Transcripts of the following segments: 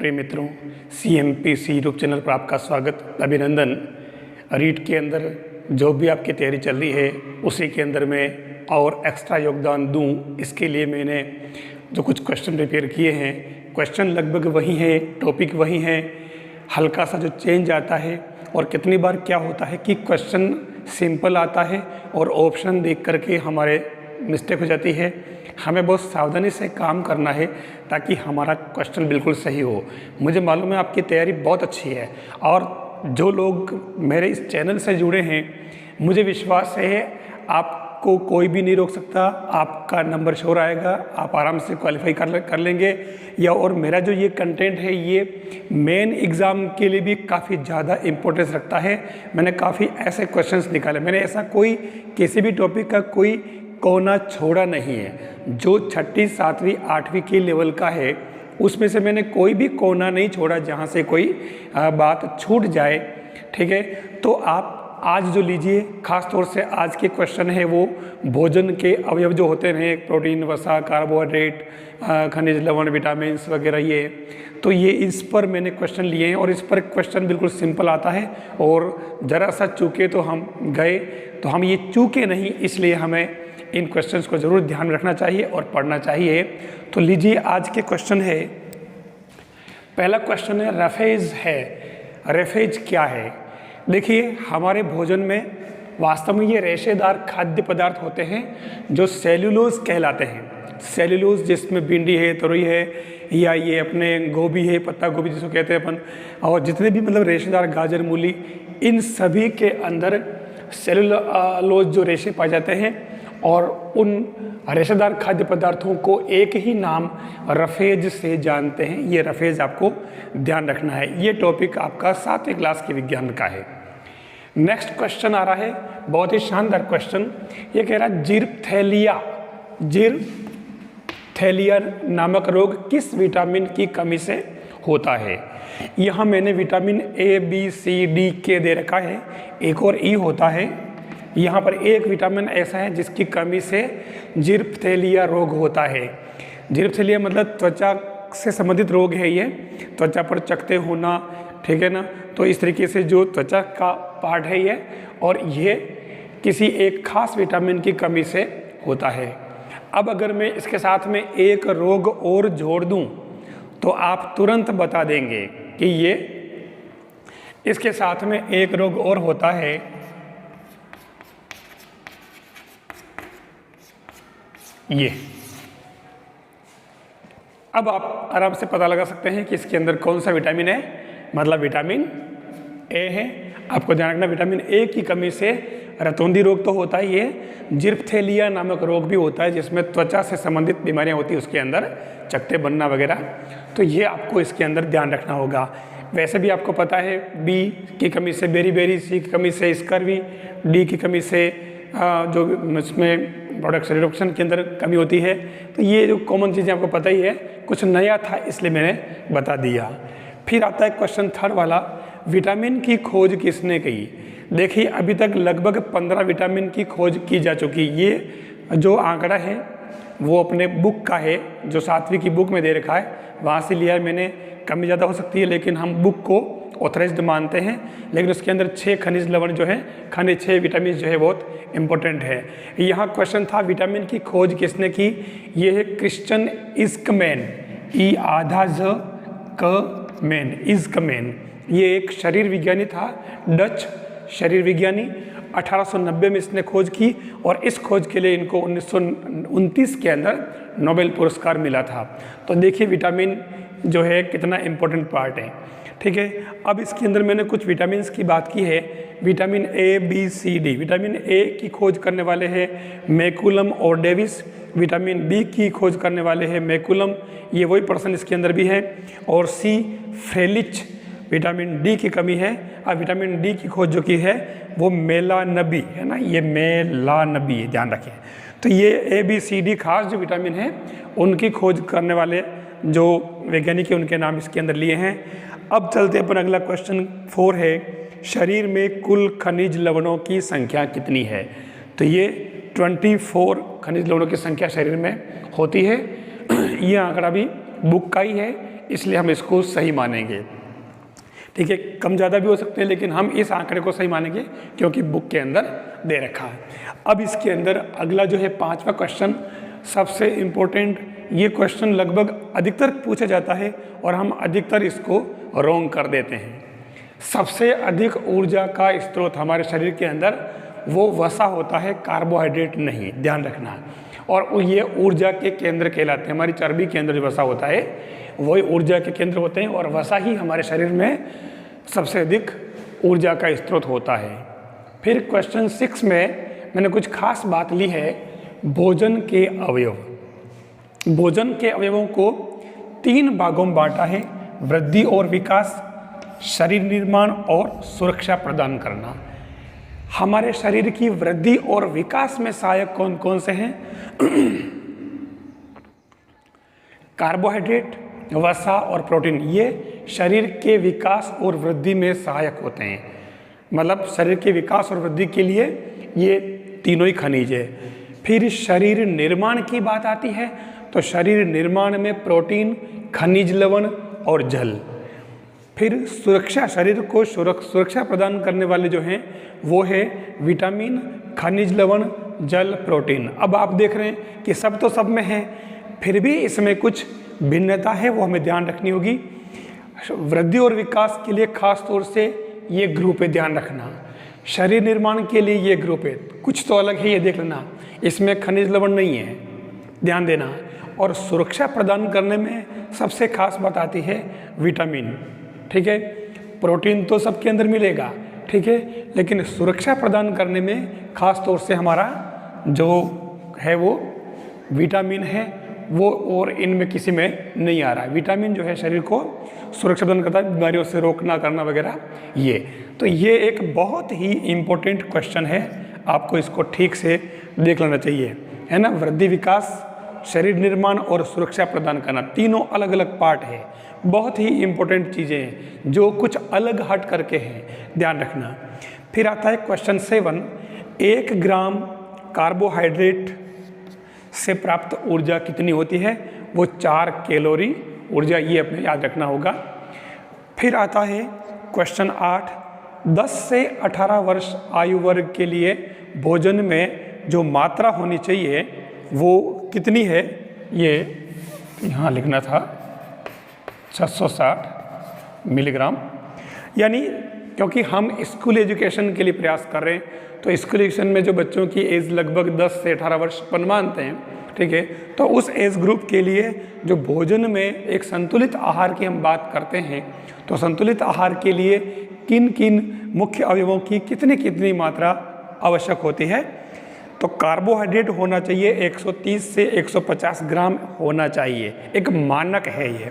प्रिय मित्रों, CMPC YouTube channel पर आपका स्वागत, अभिनंदन। रीट के अंदर जो भी आपकी तैयारी चल रही है उसी के अंदर मैं और एक्स्ट्रा योगदान दूं, इसके लिए मैंने जो कुछ क्वेश्चन प्रिपेयर किए हैं। क्वेश्चन लगभग वही हैं, टॉपिक वही हैं, हल्का सा जो चेंज आता है। और कितनी बार क्या होता है कि क्वेश्चन सिंपल आता है और ऑप्शन देख करके हमारे मिस्टेक हो जाती है। हमें बहुत सावधानी से काम करना है ताकि हमारा क्वेश्चन बिल्कुल सही हो। मुझे मालूम है आपकी तैयारी बहुत अच्छी है और जो लोग मेरे इस चैनल से जुड़े हैं, मुझे विश्वास है आपको कोई भी नहीं रोक सकता। आपका नंबर शोर आएगा, आप आराम से क्वालिफाई कर लेंगे। या और मेरा जो ये कंटेंट है ये मेन एग्ज़ाम के लिए भी काफ़ी ज़्यादा इम्पोर्टेंस रखता है। मैंने काफ़ी ऐसे क्वेश्चंस निकाले, मैंने ऐसा कोई किसी भी टॉपिक का कोई कोना छोड़ा नहीं है। जो छठी, सातवीं, आठवीं के लेवल का है उसमें से मैंने कोई भी कोना नहीं छोड़ा जहाँ से कोई बात छूट जाए। ठीक है, तो आप आज जो लीजिए, ख़ास तौर से आज के क्वेश्चन है वो भोजन के अवयव जो होते हैं, प्रोटीन, वसा, कार्बोहाइड्रेट, खनिज, लवण, विटामिन्स वगैरह, ये तो ये इस पर मैंने क्वेश्चन लिए हैं और इस पर क्वेश्चन बिल्कुल सिंपल आता है। और ज़रा सा चूके तो हम गए, तो हम ये चूके नहीं, इसलिए हमें इन क्वेश्चंस को ज़रूर ध्यान में रखना चाहिए और पढ़ना चाहिए। तो लीजिए आज के क्वेश्चन है। पहला क्वेश्चन है रफेज है। रफेज क्या है? देखिए, हमारे भोजन में वास्तव में ये रेशेदार खाद्य पदार्थ होते हैं जो सेल्यूलोज कहलाते हैं। सेल्यूलोज जिसमें भिंडी है, तरोई है, या ये अपने गोभी है, पत्ता गोभी जिसको कहते हैं अपन, और जितने भी मतलब रेशेदार गाजर, मूली, इन सभी के अंदर सेल्यूलोज जो रेशे पाए जाते हैं। और उन रेशेदार खाद्य पदार्थों को एक ही नाम रफेज से जानते हैं। ये रफेज आपको ध्यान रखना है। ये टॉपिक आपका 7वीं क्लास के विज्ञान का है। नेक्स्ट क्वेश्चन आ रहा है, बहुत ही शानदार क्वेश्चन। ये कह रहा है जीरप्थेलिया नामक रोग किस विटामिन की कमी से होता है? यहाँ मैंने vitamin A, B, C, D, K दे रखा है, एक और E होता है। यहाँ पर एक विटामिन ऐसा है जिसकी कमी से जीरप्थेलिया रोग होता है। जीरप्थेलिया मतलब त्वचा से संबंधित रोग है। ये त्वचा पर चकते होना, ठीक है ना, तो इस तरीके से जो त्वचा का पार्ट है ये, और ये किसी एक खास विटामिन की कमी से होता है। अब अगर मैं इसके साथ में एक रोग और जोड़ दूं तो आप तुरंत बता देंगे कि ये इसके साथ में एक रोग और होता है, ये। अब आप आराम से पता लगा सकते हैं कि इसके अंदर कौन सा विटामिन है, मतलब विटामिन ए है। आपको ध्यान रखना, विटामिन ए की कमी से रतौंधी रोग तो होता ही है, जीरप्थेलिया नामक रोग भी होता है जिसमें त्वचा से संबंधित बीमारियां होती है, उसके अंदर चकते बनना वगैरह। तो ये आपको इसके अंदर ध्यान रखना होगा। वैसे भी आपको पता है, बी की कमी से बेरी, सी की कमी से स्कर्वी, डी की कमी से जो इसमें प्रोडक्ट रिडक्शन के अंदर कमी होती है। तो ये जो कॉमन चीज़ें आपको पता ही है, कुछ नया था इसलिए मैंने बता दिया। फिर आता है क्वेश्चन थर्ड वाला, विटामिन की खोज किसने की? देखिए, अभी तक लगभग 15 विटामिन की खोज की जा चुकी। ये जो आंकड़ा है वो अपने बुक का है, जो 7वीं की बुक में दे रखा है, वहाँ से लिया है मैंने। कमी ज़्यादा हो सकती है लेकिन हम बुक को ऑथराइज्ड मानते हैं। लेकिन उसके अंदर 6 खनिज लवण जो है, खनिज 6 विटामिन जो है बहुत इंपॉर्टेंट है। यहाँ क्वेश्चन था विटामिन की खोज किसने की? ये है क्रिश्चियन इस्कमैन, ई आधा ज क मैन, इस्कमैन। ये एक शरीर विज्ञानी था, डच शरीर विज्ञानी। 1890 में इसने खोज की और इस खोज के लिए इनको 1929 के अंदर नोबेल पुरस्कार मिला था। तो देखिए विटामिन जो है कितना इम्पोर्टेंट पार्ट है। ठीक है, अब इसके अंदर मैंने कुछ विटामिन्स की बात की है। Vitamin A, B, C, D। Vitamin A की खोज करने वाले हैं मैकुलम और डेविस। विटामिन B की खोज करने वाले हैं मैकुलम, ये वही पर्सन इसके अंदर भी है। और C फ्रेलिच। विटामिन D की कमी है। अब विटामिन D की खोज जो की है वो मेलानबी है ना, ये मेलानबी है, ध्यान रखें। तो ये A, B, C, D खास जो विटामिन है उनकी खोज करने वाले जो वैज्ञानिक है उनके नाम इसके अंदर लिए हैं। अब चलते अपन, अगला क्वेश्चन 4 है, शरीर में कुल खनिज लवणों की संख्या कितनी है? तो ये 24 खनिज लवणों की संख्या शरीर में होती है। ये आंकड़ा भी बुक का ही है, इसलिए हम इसको सही मानेंगे। ठीक है, कम ज़्यादा भी हो सकते हैं, लेकिन हम इस आंकड़े को सही मानेंगे क्योंकि बुक के अंदर दे रखा है। अब इसके अंदर अगला जो है 5वां क्वेश्चन सबसे इम्पोर्टेंट, ये क्वेश्चन लगभग अधिकतर पूछा जाता है और हम अधिकतर इसको रॉन्ग कर देते हैं। सबसे अधिक ऊर्जा का स्रोत हमारे शरीर के अंदर वो वसा होता है, कार्बोहाइड्रेट नहीं, ध्यान रखना। और ये ऊर्जा के केंद्र कहलाते हैं। हमारी चर्बी के अंदर जो वसा होता है वही ऊर्जा के केंद्र होते हैं और वसा ही हमारे शरीर में सबसे अधिक ऊर्जा का स्रोत होता है। फिर क्वेश्चन 6 में मैंने कुछ खास बात ली है, भोजन के अवयव। भोजन के अवयवों को 3 भागों में बांटा है, वृद्धि और विकास, शरीर निर्माण और सुरक्षा प्रदान करना। हमारे शरीर की वृद्धि और विकास में सहायक कौन कौन से हैं? कार्बोहाइड्रेट, वसा और प्रोटीन, ये शरीर के विकास और वृद्धि में सहायक होते हैं। मतलब शरीर के विकास और वृद्धि के लिए ये तीनों ही खनिज है। फिर शरीर निर्माण की बात आती है तो शरीर निर्माण में प्रोटीन, खनिज लवण और जल। फिर सुरक्षा, शरीर को सुरक्षा प्रदान करने वाले जो हैं वो है विटामिन, खनिज लवण, जल, प्रोटीन। अब आप देख रहे हैं कि सब तो सब में है, फिर भी इसमें कुछ भिन्नता है, वो हमें ध्यान रखनी होगी। वृद्धि और विकास के लिए खास तौर से ये ग्रुप है, ध्यान रखना। शरीर निर्माण के लिए ये ग्रुप है, कुछ तो अलग है, ये देख लेना। इसमें खनिज लवण नहीं है, ध्यान देना। और सुरक्षा प्रदान करने में सबसे खास बात आती है विटामिन। ठीक है, प्रोटीन तो सबके अंदर मिलेगा, ठीक है, लेकिन सुरक्षा प्रदान करने में खास तौर से हमारा जो है वो विटामिन है वो, और इनमें किसी में नहीं आ रहा है। विटामिन जो है शरीर को सुरक्षा प्रदान करता है, बीमारियों से रोकना करना वगैरह। ये तो ये एक बहुत ही इम्पोर्टेंट क्वेश्चन है, आपको इसको ठीक से देख लेना चाहिए, है ना। वृद्धि, विकास, शरीर निर्माण और सुरक्षा प्रदान करना, तीनों अलग अलग पार्ट है, बहुत ही इम्पोर्टेंट चीज़ें हैं जो कुछ अलग हट करके हैं, ध्यान रखना। फिर आता है क्वेश्चन 7, 1 ग्राम कार्बोहाइड्रेट से प्राप्त ऊर्जा कितनी होती है? वो 4 कैलोरी ऊर्जा, ये अपने याद रखना होगा। फिर आता है क्वेश्चन 8, 10 से 18 वर्ष आयु वर्ग के लिए भोजन में जो मात्रा होनी चाहिए वो कितनी है? ये यहाँ लिखना था 660 मिलीग्राम। यानी क्योंकि हम स्कूल एजुकेशन के लिए प्रयास कर रहे हैं तो स्कूल एजुकेशन में जो बच्चों की एज लगभग 10 से 18 वर्ष मानते हैं, ठीक है, तो उस एज ग्रुप के लिए जो भोजन में एक संतुलित आहार की हम बात करते हैं तो संतुलित आहार के लिए किन किन मुख्य अवयवों की कितनी कितनी मात्रा आवश्यक होती है? तो कार्बोहाइड्रेट होना चाहिए 130 से 150 ग्राम होना चाहिए, एक मानक है ये।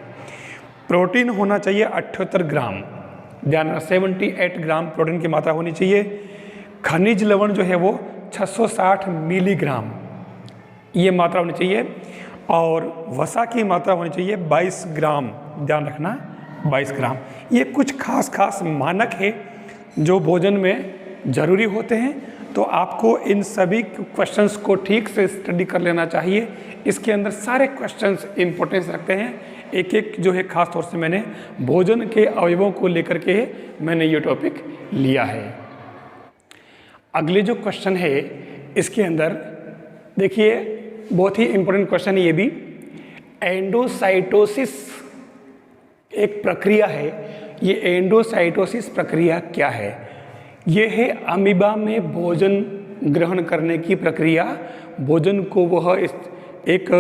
प्रोटीन होना चाहिए 78 ग्राम, ध्यान रखना 78 ग्राम प्रोटीन की मात्रा होनी चाहिए। खनिज लवण जो है वो 660 मिलीग्राम, ये मात्रा होनी चाहिए। और वसा की मात्रा होनी चाहिए 22 ग्राम, ध्यान रखना 22 ग्राम। ये कुछ खास मानक है जो भोजन में ज़रूरी होते हैं, तो आपको इन सभी क्वेश्चंस को ठीक से स्टडी कर लेना चाहिए। इसके अंदर सारे क्वेश्चंस इंपॉर्टेंस रखते हैं, एक एक जो है खास तौर से मैंने भोजन के अवयवों को लेकर के मैंने ये टॉपिक लिया है। अगले जो क्वेश्चन है इसके अंदर देखिए बहुत ही इंपॉर्टेंट क्वेश्चन है ये भी। एंडोसाइटोसिस एक प्रक्रिया है, ये एंडोसाइटोसिस प्रक्रिया क्या है? ये है अमीबा में भोजन ग्रहण करने की प्रक्रिया। भोजन को वह एक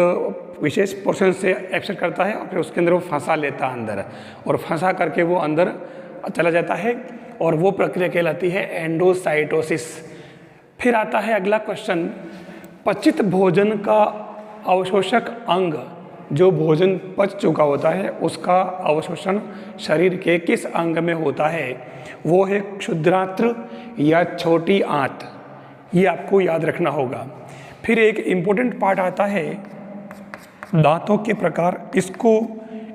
विशेष पोर्शन से एक्सेप्ट करता है और फिर उसके अंदर वो फंसा लेता है अंदर, और फंसा करके वो अंदर चला जाता है, और वो प्रक्रिया कहलाती है एंडोसाइटोसिस। फिर आता है अगला क्वेश्चन, पचित भोजन का अवशोषक अंग, जो भोजन पच चुका होता है उसका अवशोषण शरीर के किस अंग में होता है? वो है क्षुद्रांत्र या छोटी आंत, ये आपको याद रखना होगा। फिर एक इम्पोर्टेंट पार्ट आता है दांतों के प्रकार,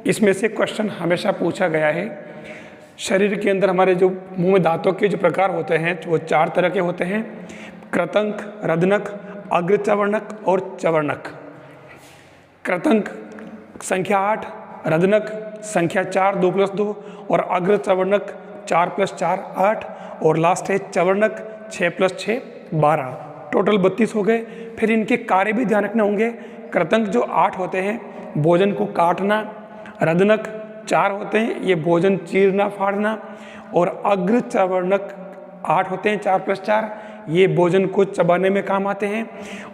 इसमें से क्वेश्चन हमेशा पूछा गया है। शरीर के अंदर हमारे जो मुंह में दांतों के जो प्रकार होते हैं वो 4 तरह के होते हैं, कृतंक, रदनक, अग्रचवर्णक और चवर्णक। कृतंक संख्या 8, रदनक संख्या 4 2 + 2 और अग्र चवर्णक 4 + 4 8 और लास्ट है चवर्णक 6 + 6 12, टोटल 32 हो गए। फिर इनके कार्य भी ध्यान रखने होंगे। कृतंक जो 8 होते हैं भोजन को काटना, रदनक 4 होते हैं ये भोजन चीरना फाड़ना, और अग्र चवर्णक 8 होते हैं 4 + 4 ये भोजन को चबाने में काम आते हैं,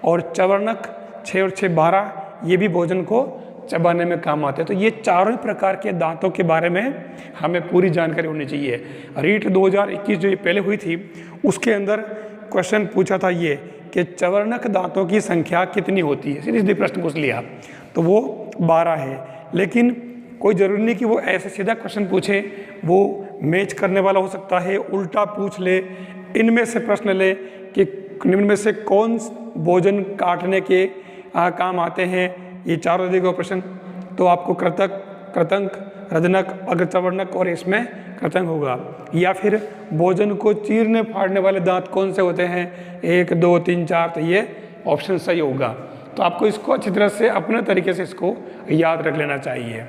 और चवर्णक 6 और 6 12 ये भी भोजन को चबाने में काम आते हैं। तो ये चारों प्रकार के दांतों के बारे में हमें पूरी जानकारी होनी चाहिए। रीट 2021 जो ये पहले हुई थी उसके अंदर क्वेश्चन पूछा था ये कि चवर्णक दांतों की संख्या कितनी होती है, सीधे प्रश्न पूछ लिया, तो वो 12 है। लेकिन कोई ज़रूरी नहीं कि वो ऐसे सीधा क्वेश्चन पूछे, वो मैच करने वाला हो सकता है, उल्टा पूछ ले, इनमें से प्रश्न ले कि निम्न में से कौन भोजन काटने के काम आते हैं, ये चारों देखो प्रश्न। तो आपको कृतंक, रदनक, अग्रचवर्णक और इसमें कृतंक होगा। या फिर भोजन को चीरने फाड़ने वाले दांत कौन से होते हैं, 1 2 3 4, तो ये ऑप्शन सही होगा। तो आपको इसको अच्छी तरह से अपने तरीके से इसको याद रख लेना चाहिए।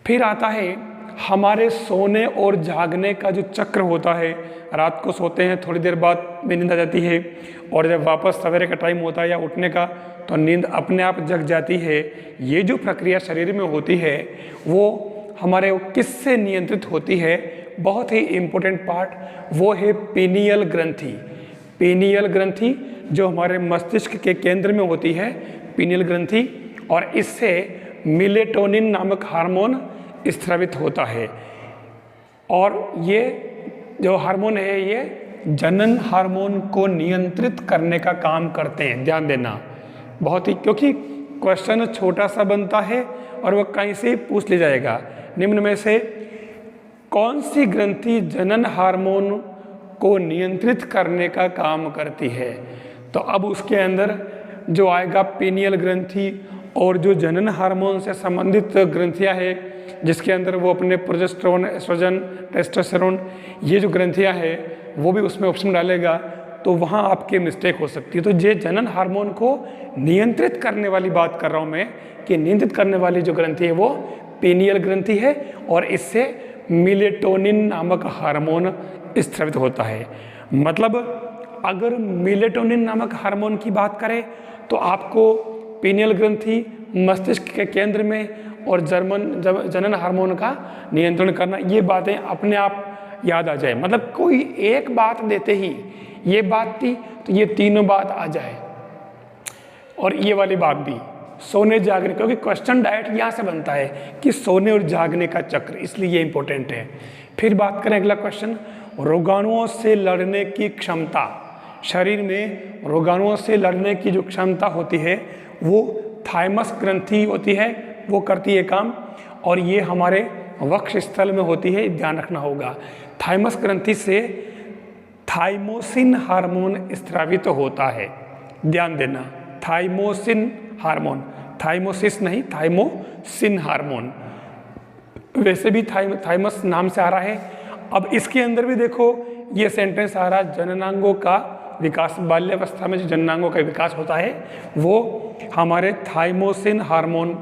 फिर आता है हमारे सोने और जागने का जो चक्र होता है। रात को सोते हैं, थोड़ी देर बाद में नींद आ जाती है, और जब वापस सवेरे का टाइम होता है या उठने का तो नींद अपने आप जग जाती है। ये जो प्रक्रिया शरीर में होती है वो हमारे किससे नियंत्रित होती है, बहुत ही इम्पोर्टेंट पार्ट वो है पीनियल ग्रंथि। पीनियल ग्रंथि जो हमारे मस्तिष्क के केंद्र में होती है, पीनियल ग्रंथि, और इससे मेलेटोनिन नामक हार्मोन स्रावित होता है। और ये जो हार्मोन है ये जनन हार्मोन को नियंत्रित करने का काम करते हैं। ध्यान देना बहुत ही, क्योंकि क्वेश्चन छोटा सा बनता है और वह कहीं से पूछ लिया जाएगा। निम्न में से कौन सी ग्रंथि जनन हार्मोन को नियंत्रित करने का काम करती है, तो अब उसके अंदर जो आएगा पीनियल ग्रंथि और जो जनन हार्मोन से संबंधित ग्रंथियां हैं जिसके अंदर वो अपने प्रोजेस्टेरोन, एस्ट्रोजन, टेस्टोस्टेरोन ये जो ग्रंथियां हैं वो भी उसमें ऑप्शन डालेगा, तो वहाँ आपके मिस्टेक हो सकती है। तो ये जनन हार्मोन को नियंत्रित करने वाली बात कर रहा हूँ मैं कि नियंत्रित करने वाली जो ग्रंथि है वो पीनियल ग्रंथि है, और इससे मेलेटोनिन नामक हार्मोन स्रावित होता है। मतलब अगर मेलेटोनिन नामक हार्मोन की बात करें तो आपको पीनियल ग्रंथि, मस्तिष्क के केंद्र में और जनन हार्मोन का नियंत्रण करना, ये बातें अपने आप याद आ जाए। मतलब कोई एक बात देते ही ये बात थी तो ये तीनों बात आ जाए, और ये वाली बात भी सोने जागने, क्योंकि क्वेश्चन डायरेक्ट यहाँ से बनता है कि सोने और जागने का चक्र, इसलिए ये इंपॉर्टेंट है। फिर बात करें अगला क्वेश्चन, रोगाणुओं से लड़ने की क्षमता। शरीर में रोगाणुओं से लड़ने की जो क्षमता होती है वो थाइमस ग्रंथि होती है, वो करती है काम, और ये हमारे वक्ष स्थल में होती है, ध्यान रखना होगा। थाइमस ग्रंथि से थाइमोसिन हार्मोन स्रावित होता है, ध्यान देना, थाइमोसिन हार्मोन, थाइमोसिस नहीं, थाइमोसिन हार्मोन। वैसे भी थाइमस नाम से आ रहा है। अब इसके अंदर भी देखो ये सेंटेंस आ रहा, जननांगों का विकास, बाल्यावस्था में जो जननांगों का विकास होता है वो हमारे थाइमोसिन हार्मोन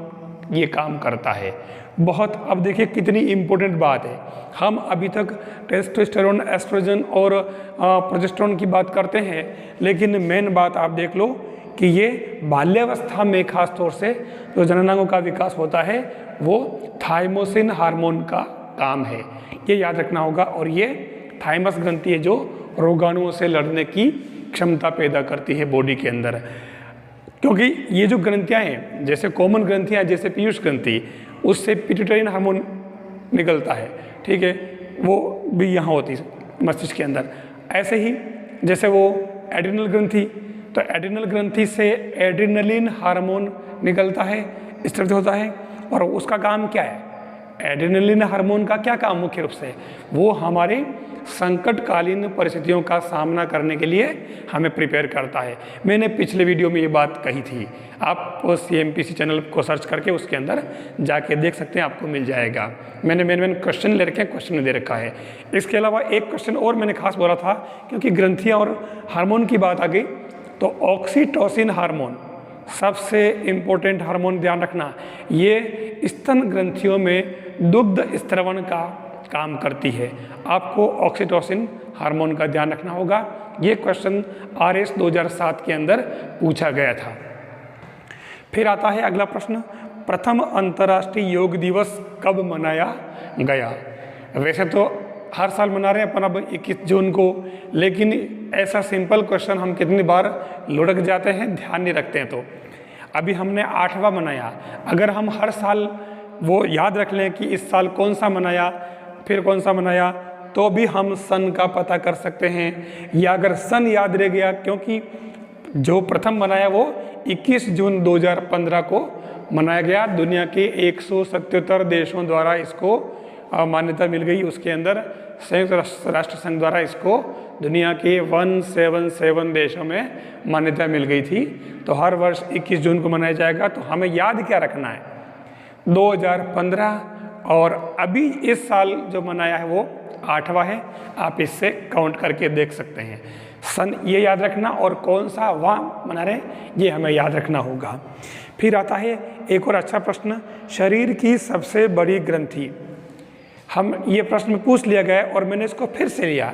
ये काम करता है। बहुत, अब देखिए कितनी इम्पोर्टेंट बात है। हम अभी तक टेस्टोस्टेरोन, एस्ट्रोजन और प्रोजेस्टेरोन की बात करते हैं, लेकिन मेन बात आप देख लो कि ये बाल्यावस्था में खास तौर से जो जननांगों का विकास होता है वो थाइमोसिन हार्मोन का काम है, ये याद रखना होगा। और ये थाइमस ग्रंथि है जो रोगाणुओं से लड़ने की क्षमता पैदा करती है बॉडी के अंदर। क्योंकि ये जो ग्रंथियाँ हैं, जैसे कॉमन ग्रंथियाँ, जैसे पीयूष ग्रंथि, उससे पिट्यूटरी हार्मोन निकलता है, ठीक है, वो भी यहाँ होती है मस्तिष्क के अंदर। ऐसे ही जैसे वो एड्रिनल ग्रंथि, तो एड्रिनल ग्रंथि से एड्रिनलिन हार्मोन निकलता है, स्रावित होता है, और उसका काम क्या है? एड्रिनलिन हार्मोन का क्या काम मुख्य रूप से? वो हमारे संकटकालीन परिस्थितियों का सामना करने के लिए हमें प्रिपेयर करता है। मैंने पिछले वीडियो में ये बात कही थी, आप CMPC चैनल को सर्च करके उसके अंदर जाके देख सकते हैं, आपको मिल जाएगा। मैंने मेन क्वेश्चन ले रखे हैं, क्वेश्चन में दे रखा है। इसके अलावा एक क्वेश्चन और मैंने खास बोला था, क्योंकि ग्रंथियाँ और हार्मोन की बात आ गई, तो ऑक्सीटोसिन हार्मोन सबसे इम्पोर्टेंट हार्मोन, ध्यान रखना। ये स्तन ग्रंथियों में दुग्ध स्त्रवण का काम करती है। आपको ऑक्सीटोसिन हार्मोन का ध्यान रखना होगा। ये क्वेश्चन RS 2007 के अंदर पूछा गया था। फिर आता है अगला प्रश्न, प्रथम अंतर्राष्ट्रीय योग दिवस कब मनाया गया? वैसे तो हर साल मना रहे हैं अपन अब 21 जून को, लेकिन ऐसा सिंपल क्वेश्चन हम कितनी बार लुढ़क जाते हैं, ध्यान नहीं रखते हैं। तो अभी हमने 8वां मनाया, अगर हम हर साल वो याद रख लें कि इस साल कौन सा मनाया फिर कौन सा मनाया, तो भी हम सन का पता कर सकते हैं। या अगर सन याद रह गया, क्योंकि जो प्रथम मनाया वो 21 जून 2015 को मनाया गया। दुनिया के 177 देशों द्वारा इसको मान्यता मिल गई। उसके अंदर संयुक्त राष्ट्र संघ द्वारा इसको दुनिया के 177 देशों में मान्यता मिल गई थी। तो हर वर्ष 21 जून को मनाया जाएगा। तो हमें याद क्या रखना है, 2015, और अभी इस साल जो मनाया है वो 8वां है। आप इससे काउंट करके देख सकते हैं। सन ये याद रखना और कौन सा वहाँ मना रहे हैं ये हमें याद रखना होगा। फिर आता है एक और अच्छा प्रश्न, शरीर की सबसे बड़ी ग्रंथि। हम ये प्रश्न पूछ लिया गया और मैंने इसको फिर से लिया।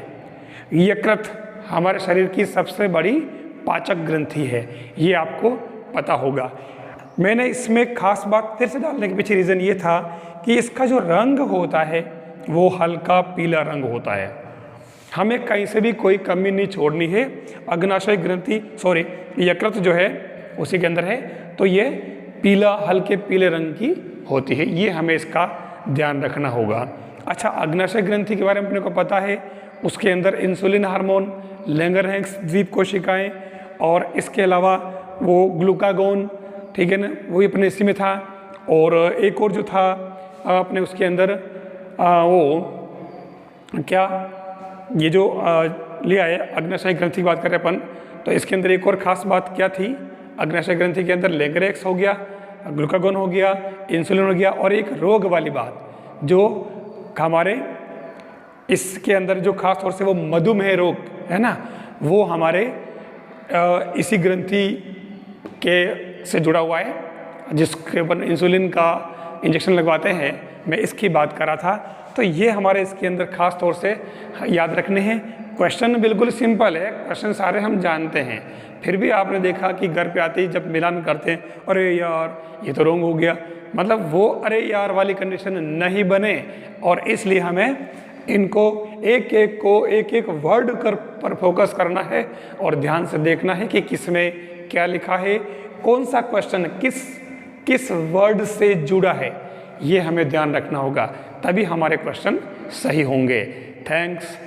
यकृत हमारे शरीर की सबसे बड़ी पाचक ग्रंथि है, ये आपको पता होगा। मैंने इसमें खास बात फिर से डालने के पीछे रीज़न ये था कि इसका जो रंग होता है वो हल्का पीला रंग होता है। हमें कहीं से भी कोई कमी नहीं छोड़नी है। अग्नाशय ग्रंथि यकृत जो है उसी के अंदर है, तो ये पीला, हल्के पीले रंग की होती है। ये हमें इसका ध्यान रखना होगा। अच्छा, अग्नाशय ग्रंथि के बारे में अपने को पता है, उसके अंदर इंसुलिन हार्मोन, लैंगरहैंस द्वीप कोशिकाएं, और इसके अलावा वो ग्लूकागोन, ठीक है ना, वो भी अपने इसी में था। और एक और जो था अपने उसके अंदर वो क्या, ये जो लिया है अग्नाशय ग्रंथि की बात करें अपन, तो इसके अंदर एक और ख़ास बात क्या थी, अग्नाशय ग्रंथि के अंदर लैंगरहैंस हो गया, ग्लूकागोन हो गया, इंसुलिन हो गया, और एक रोग वाली बात जो हमारे इसके अंदर जो खास तौर से वो मधुमेह रोग है ना, वो हमारे इसी ग्रंथि के से जुड़ा हुआ है, जिसके ऊपर इंसुलिन का इंजेक्शन लगवाते हैं। मैं इसकी बात कर रहा था। तो ये हमारे इसके अंदर खास तौर से याद रखने हैं। क्वेश्चन बिल्कुल सिंपल है, क्वेश्चन सारे हम जानते हैं, फिर भी आपने देखा कि घर पे आते ही जब मिलान करते हैं, अरे यार ये तो रॉन्ग हो गया, मतलब वो अरे यार वाली कंडीशन नहीं बने। और इसलिए हमें इनको एक एक वर्ड पर फोकस करना है और ध्यान से देखना है कि किस में क्या लिखा है, कौन सा क्वेश्चन किस वर्ड से जुड़ा है, ये हमें ध्यान रखना होगा, तभी हमारे क्वेश्चन सही होंगे। थैंक्स।